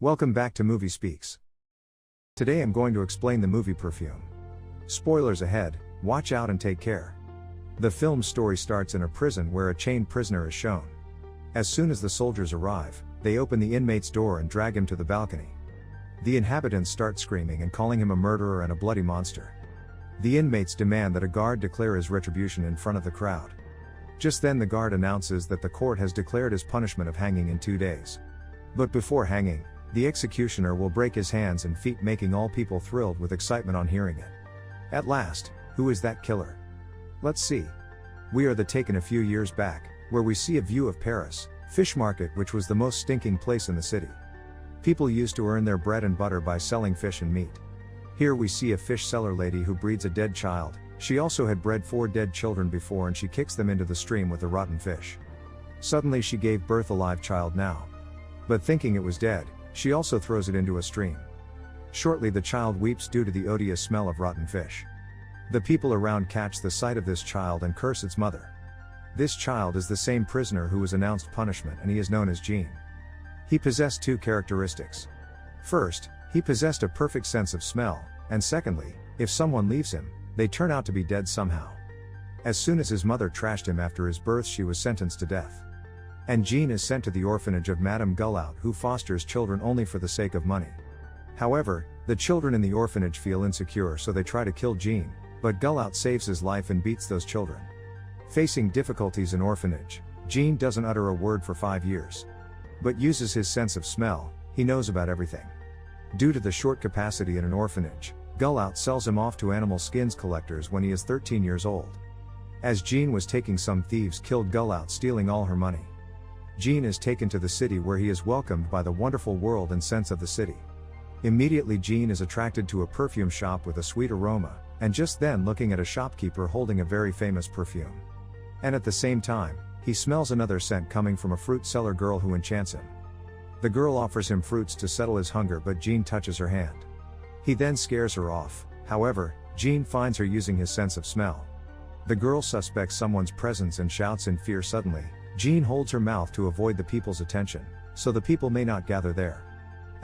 Welcome back to Movie Speaks. Today I'm going to explain the movie Perfume. Spoilers ahead, watch out and take care. The film's story starts in a prison where a chained prisoner is shown. As soon as the soldiers arrive, they open the inmate's door and drag him to the balcony. The inhabitants start screaming and calling him a murderer and a bloody monster. The inmates demand that a guard declare his retribution in front of the crowd. Just then the guard announces that the court has declared his punishment of hanging in 2 days. But before hanging, the executioner will break his hands and feet, making all people thrilled with excitement on hearing it. At last, who is that killer? Let's see. We are taken a few years back, where we see a view of Paris, fish market, which was the most stinking place in the city. People used to earn their bread and butter by selling fish and meat. Here we see a fish seller lady who breeds a dead child. She also had bred 4 dead children before, and she kicks them into the stream with the rotten fish. Suddenly she gave birth a live child now. But thinking it was dead, she also throws it into a stream. Shortly the child weeps due to the odious smell of rotten fish. The people around catch the sight of this child and curse its mother. This child is the same prisoner who was announced punishment, and he is known as Jean. He possessed 2 characteristics. First, he possessed a perfect sense of smell, and secondly, if someone leaves him, they turn out to be dead somehow. As soon as his mother trashed him after his birth, she was sentenced to death. And Jean is sent to the orphanage of Madame Gullout, who fosters children only for the sake of money. However, the children in the orphanage feel insecure, so they try to kill Jean, but Gullout saves his life and beats those children. Facing difficulties in orphanage, Jean doesn't utter a word for 5 years. But uses his sense of smell. He knows about everything. Due to the short capacity in an orphanage, Gullout sells him off to animal skins collectors when he is 13 years old. As Jean was taking, some thieves killed Gullout, stealing all her money. Jean is taken to the city, where he is welcomed by the wonderful world and scents of the city. Immediately Jean is attracted to a perfume shop with a sweet aroma, and just then looking at a shopkeeper holding a very famous perfume. And at the same time, he smells another scent coming from a fruit seller girl who enchants him. The girl offers him fruits to settle his hunger, but Jean touches her hand. He then scares her off. However, Jean finds her using his sense of smell. The girl suspects someone's presence and shouts in fear. Suddenly, Jean holds her mouth to avoid the people's attention, so the people may not gather there.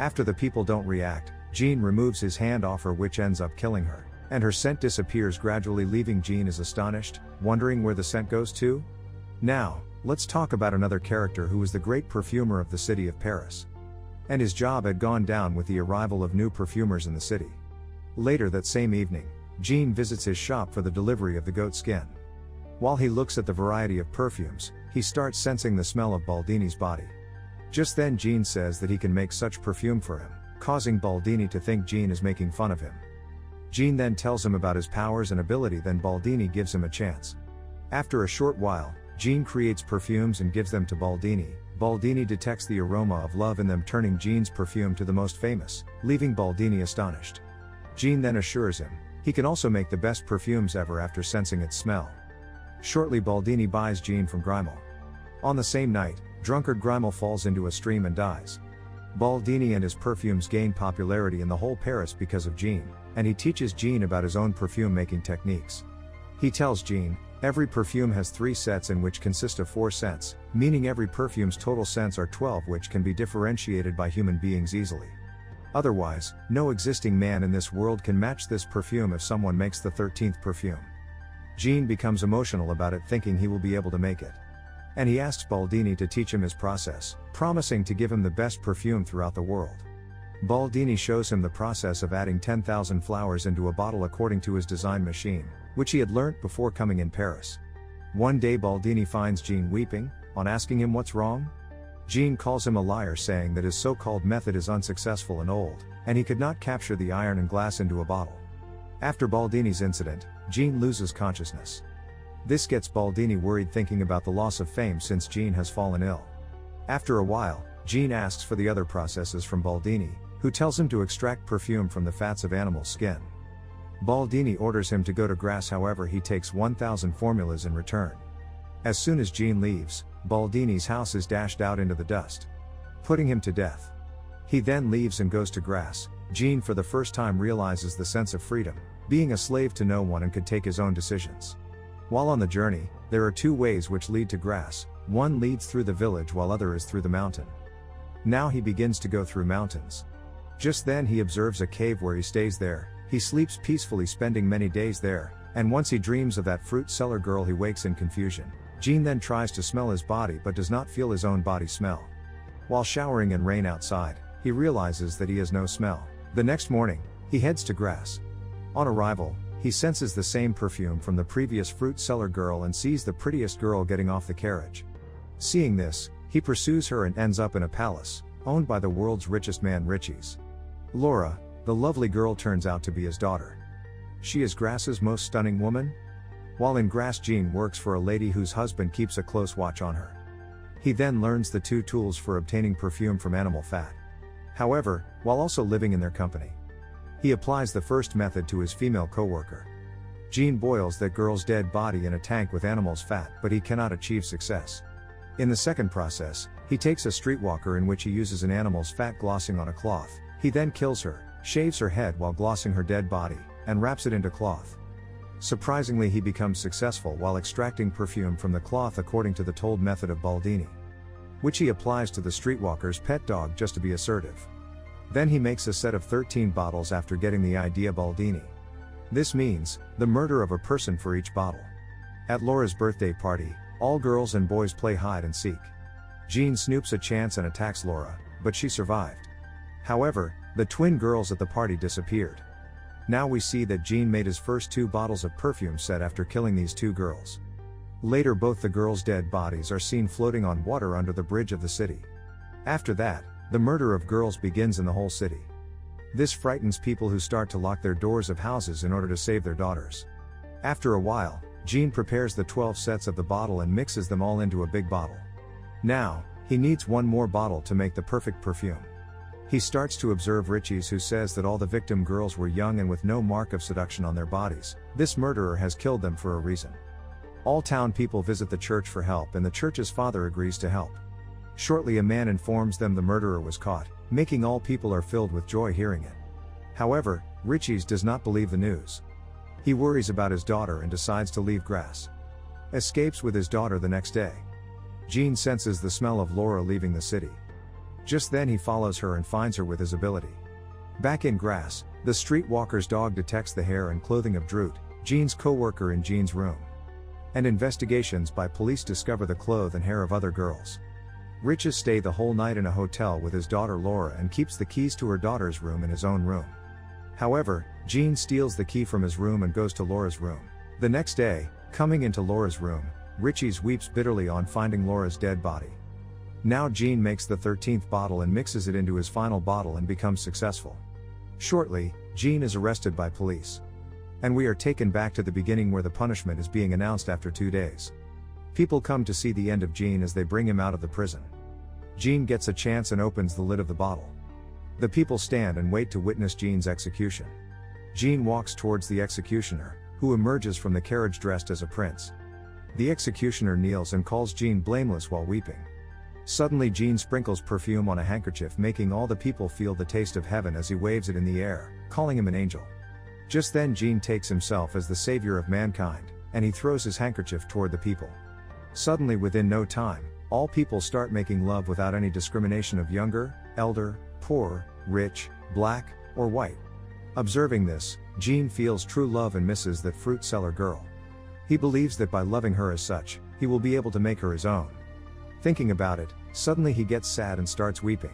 After the people don't react, Jean removes his hand off her, which ends up killing her, and her scent disappears gradually, leaving Jean is astonished, wondering where the scent goes to. Now, let's talk about another character who was the great perfumer of the city of Paris. And his job had gone down with the arrival of new perfumers in the city. Later that same evening, Jean visits his shop for the delivery of the goat skin. While he looks at the variety of perfumes, he starts sensing the smell of Baldini's body. Just then Jean says that he can make such perfume for him, causing Baldini to think Jean is making fun of him. Jean then tells him about his powers and ability, then Baldini gives him a chance. After a short while, Jean creates perfumes and gives them to Baldini. Baldini detects the aroma of love in them, turning Jean's perfume to the most famous, leaving Baldini astonished. Jean then assures him he can also make the best perfumes ever after sensing its smell. Shortly Baldini buys Jean from Grimal. On the same night, drunkard Grimal falls into a stream and dies. Baldini and his perfumes gain popularity in the whole Paris because of Jean, and he teaches Jean about his own perfume making techniques. He tells Jean, every perfume has 3 sets in which consist of 4 scents, meaning every perfume's total scents are 12, which can be differentiated by human beings easily. Otherwise, no existing man in this world can match this perfume if someone makes the 13th perfume. Jean becomes emotional about it, thinking he will be able to make it. And he asks Baldini to teach him his process, promising to give him the best perfume throughout the world. Baldini shows him the process of adding 10,000 flowers into a bottle according to his design machine, which he had learnt before coming in Paris. One day Baldini finds Jean weeping. On asking him what's wrong, Jean calls him a liar, saying that his so-called method is unsuccessful and old, and he could not capture the iron and glass into a bottle. After Baldini's incident, Jean loses consciousness. This gets Baldini worried, thinking about the loss of fame since Jean has fallen ill. After a while, Jean asks for the other processes from Baldini, who tells him to extract perfume from the fats of animal skin. Baldini orders him to go to Grasse, however he takes 1,000 formulas in return. As soon as Jean leaves, Baldini's house is dashed out into the dust, putting him to death. He then leaves and goes to Grasse. Jean for the first time realizes the sense of freedom, being a slave to no one and could take his own decisions. While on the journey, there are 2 ways which lead to Grasse. One leads through the village while other is through the mountain. Now he begins to go through mountains. Just then he observes a cave where he stays there. He sleeps peacefully, spending many days there, and once he dreams of that fruit seller girl, he wakes in confusion. Jean then tries to smell his body but does not feel his own body smell. While showering in rain outside, he realizes that he has no smell. The next morning, he heads to Grasse. On arrival, he senses the same perfume from the previous fruit seller girl and sees the prettiest girl getting off the carriage. Seeing this, he pursues her and ends up in a palace, owned by the world's richest man, Richie's. Laura, the lovely girl, turns out to be his daughter. She is Grasse's most stunning woman. While in Grasse, Jean works for a lady whose husband keeps a close watch on her. He then learns the 2 tools for obtaining perfume from animal fat. However, while also living in their company, he applies the first method to his female co-worker. Jean boils that girl's dead body in a tank with animal's fat, but he cannot achieve success. In the second process, he takes a streetwalker in which he uses an animal's fat glossing on a cloth. He then kills her, shaves her head while glossing her dead body, and wraps it into cloth. Surprisingly, he becomes successful while extracting perfume from the cloth according to the told method of Baldini, which he applies to the streetwalker's pet dog just to be assertive. Then he makes a set of 13 bottles after getting the idea Baldini. This means the murder of a person for each bottle. At Laura's birthday party, all girls and boys play hide and seek. Jean snoops a chance and attacks Laura, but she survived. However, the twin girls at the party disappeared. Now we see that Jean made his first 2 bottles of perfume set after killing these 2 girls. Later, both the girls' dead bodies are seen floating on water under the bridge of the city. After that, the murder of girls begins in the whole city. This frightens people who start to lock their doors of houses in order to save their daughters. After a while, Jean prepares the 12 sets of the bottle and mixes them all into a big bottle. Now, he needs 1 more bottle to make the perfect perfume. He starts to observe Richie's, who says that all the victim girls were young and with no mark of seduction on their bodies. This murderer has killed them for a reason. All town people visit the church for help, and the church's father agrees to help. Shortly, a man informs them the murderer was caught, making all people are filled with joy hearing it. However, Richie's does not believe the news. He worries about his daughter and decides to leave Grasse. Escapes with his daughter the next day. Jean senses the smell of Laura leaving the city. Just then he follows her and finds her with his ability. Back in Grasse, the streetwalker's dog detects the hair and clothing of Droot, Jean's co-worker, in Jean's room. And investigations by police discover the clothes and hair of other girls. Riches stays the whole night in a hotel with his daughter Laura and keeps the keys to her daughter's room in his own room. However, Jean steals the key from his room and goes to Laura's room. The next day, coming into Laura's room, Richie's weeps bitterly on finding Laura's dead body. Now Jean makes the 13th bottle and mixes it into his final bottle and becomes successful. Shortly, Jean is arrested by police. And we are taken back to the beginning where the punishment is being announced after 2 days. People come to see the end of Jean as they bring him out of the prison. Jean gets a chance and opens the lid of the bottle. The people stand and wait to witness Jean's execution. Jean walks towards the executioner, who emerges from the carriage dressed as a prince. The executioner kneels and calls Jean blameless while weeping. Suddenly, Jean sprinkles perfume on a handkerchief, making all the people feel the taste of heaven as he waves it in the air, calling him an angel. Just then, Jean takes himself as the savior of mankind, and he throws his handkerchief toward the people. Suddenly, within no time, all people start making love without any discrimination of younger, elder, poor, rich, black, or white. Observing this, Jean feels true love and misses that fruit seller girl. He believes that by loving her as such, he will be able to make her his own. Thinking about it, suddenly he gets sad and starts weeping.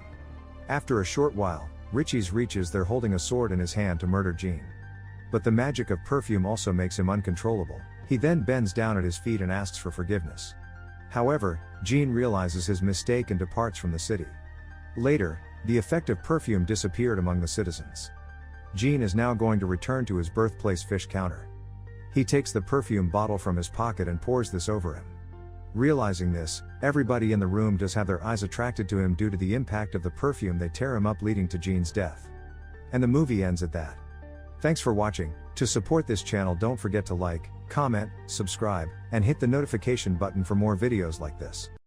After a short while, Richie's reaches there holding a sword in his hand to murder Jean. But the magic of perfume also makes him uncontrollable. He then bends down at his feet and asks for forgiveness. However, Jean realizes his mistake and departs from the city. Later, the effect of perfume disappeared among the citizens. Jean is now going to return to his birthplace fish counter. He takes the perfume bottle from his pocket and pours this over him. Realizing this, everybody in the room does have their eyes attracted to him due to the impact of the perfume. They tear him up, leading to Jean's death. And the movie ends at that. Thanks for watching. To support this channel, don't forget to like, comment, subscribe, and hit the notification button for more videos like this.